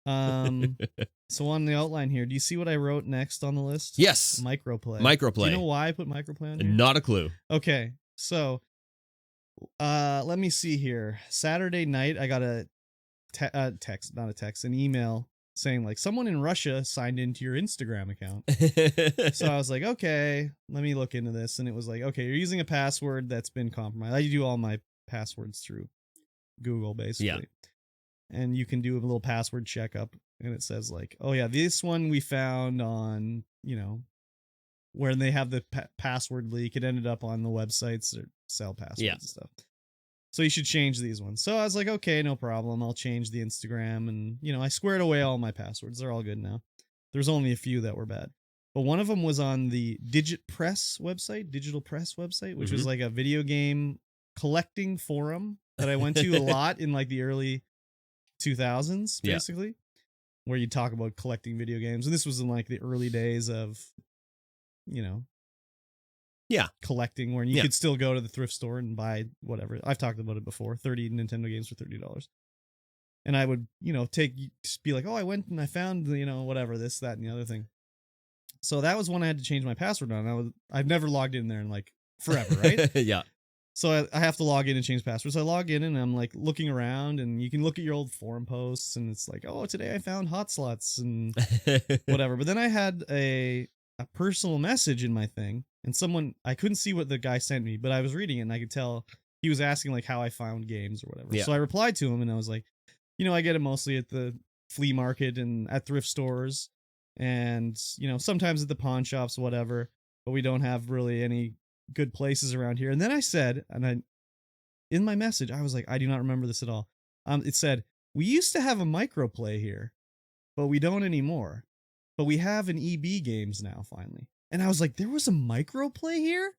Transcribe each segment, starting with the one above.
So on the outline here, do you see what I wrote next on the list? Yes. MicroPlay. MicroPlay. Do you know why I put MicroPlay on here? Not a clue. Okay, so let me see here. Saturday night, I got a text, not a text, an email saying like someone in Russia signed into your Instagram account. So I was like, okay, let me look into this. And it was like, okay, you're using a password that's been compromised. I do all my passwords through Google, basically. Yeah. And you can do a little password checkup. And it says like, oh yeah, this one we found on, where they have the password leak. It ended up on the websites that sell passwords and stuff. So you should change these ones. So I was like, okay, no problem. I'll change the Instagram. And, I squared away all my passwords. They're all good now. There's only a few that were bad. But one of them was on the Digital Press website, which was like a video game collecting forum that I went to a lot in like the early 2000s, basically, where you talk about collecting video games. And this was in like the early days of, collecting, where you could still go to the thrift store and buy whatever. I've talked about it before, 30 Nintendo games for $30. And I would, just be like, oh, I went and I found, whatever, this, that, and the other thing. So that was one I had to change my password on. I've never logged in there in like forever, right? Yeah. So I have to log in and change passwords. So I log in and I'm like looking around, and you can look at your old forum posts, and it's like, oh, today I found hot slots and whatever. But then I had a personal message in my thing, and I couldn't see what the guy sent me, but I was reading it and I could tell he was asking like how I found games or whatever. Yeah. So I replied to him and I was like, I get it mostly at the flea market and at thrift stores, and, sometimes at the pawn shops, whatever, but we don't have really any good places around here. And then I said, in my message, I was like, I do not remember this at all. It said, we used to have a MicroPlay here, but we don't anymore. But we have an EB Games now, finally. And I was like, there was a MicroPlay here?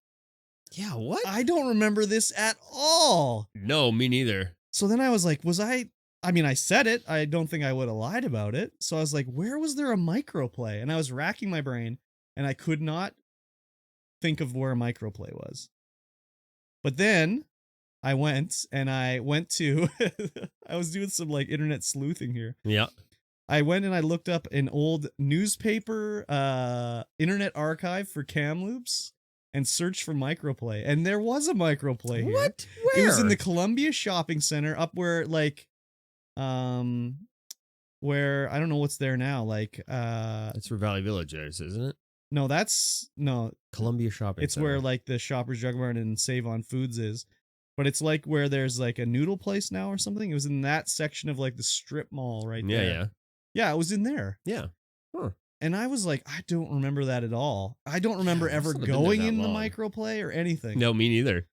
Yeah, what? I don't remember this at all. No, me neither. So then I was like, I said it. I don't think I would have lied about it. So I was like, where was there a MicroPlay? And I was racking my brain, and I could not think of where a MicroPlay was. But then I went to, I was doing some like internet sleuthing here. Yeah. I went and I looked up an old newspaper internet archive for Kamloops and searched for MicroPlay. And there was a MicroPlay here. What? Where? It was in the Columbia Shopping Center up where like, where, I don't know what's there now. Like, that's where Valley Village is, isn't it? No, Columbia Shopping It's Center. where like the Shoppers Drug Mart and Save on Foods is. But it's like where there's like a noodle place now or something. It was in that section of like the strip mall right there. Yeah. Yeah, it was in there. Yeah. Huh. And I was like, I don't remember that at all. I don't remember ever going in the MicroPlay or anything. No, me neither.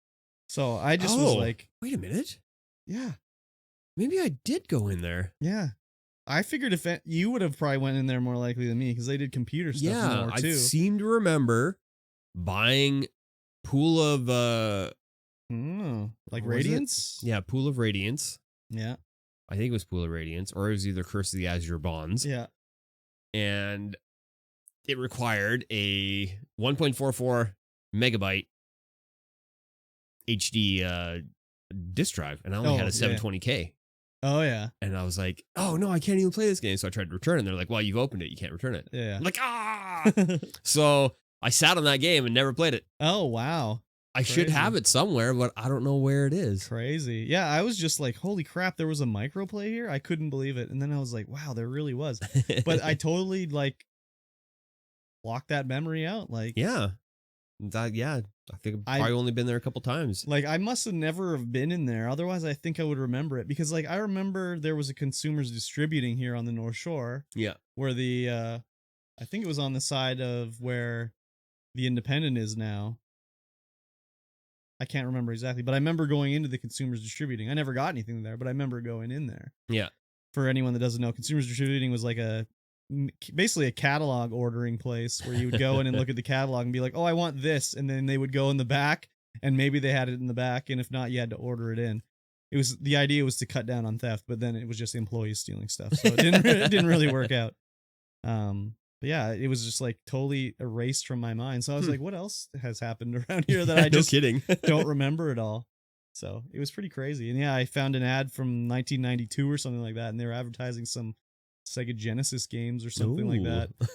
So I just was like, wait a minute. Yeah. Maybe I did go in there. Yeah. I figured if you would have probably went in there more likely than me, because they did computer stuff more too. I seem to remember buying Pool of like Radiance? Yeah, Pool of Radiance. Yeah. I think it was Pool of Radiance, or it was either Curse of the Azure Bonds. Yeah. And it required a 1.44 megabyte HD disk drive, and I only had a 720K. Oh, yeah. And I was like, oh, no, I can't even play this game. So I tried to return it, and they're like, well, you've opened it. You can't return it. Yeah. I'm like, So I sat on that game and never played it. Oh, wow. I should have it somewhere, but I don't know where it is. Crazy. Yeah, I was just like, holy crap, there was a MicroPlay here? I couldn't believe it. And then I was like, wow, there really was. But I totally like blocked that memory out. Like, yeah. I think I've probably only been there a couple times. Like, I must have never have been in there. Otherwise, I think I would remember it, because like I remember there was a Consumers Distributing here on the North Shore. Yeah. Where the I think it was on the side of where the Independent is now. I can't remember exactly, but I remember going into the Consumers Distributing. I never got anything there, but I remember going in there. Yeah. For anyone that doesn't know, Consumers Distributing was like basically a catalog ordering place where you would go in and look at the catalog and be like, oh, I want this. And then they would go in the back, and maybe they had it in the back. And if not, you had to order it in. The idea was to cut down on theft, but then it was just employees stealing stuff. So it didn't really work out. But yeah, it was just like totally erased from my mind. So I was like, what else has happened around here that I just don't remember at all? So it was pretty crazy. And yeah, I found an ad from 1992 or something like that, and they were advertising some Sega Genesis games or something like that. Ooh.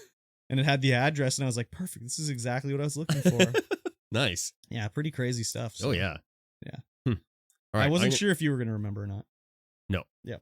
And it had the address, and I was like, perfect. This is exactly what I was looking for. Nice. Yeah, pretty crazy stuff. So. Oh yeah. Yeah. All right, I wasn't sure if you were going to remember or not. No. Yeah.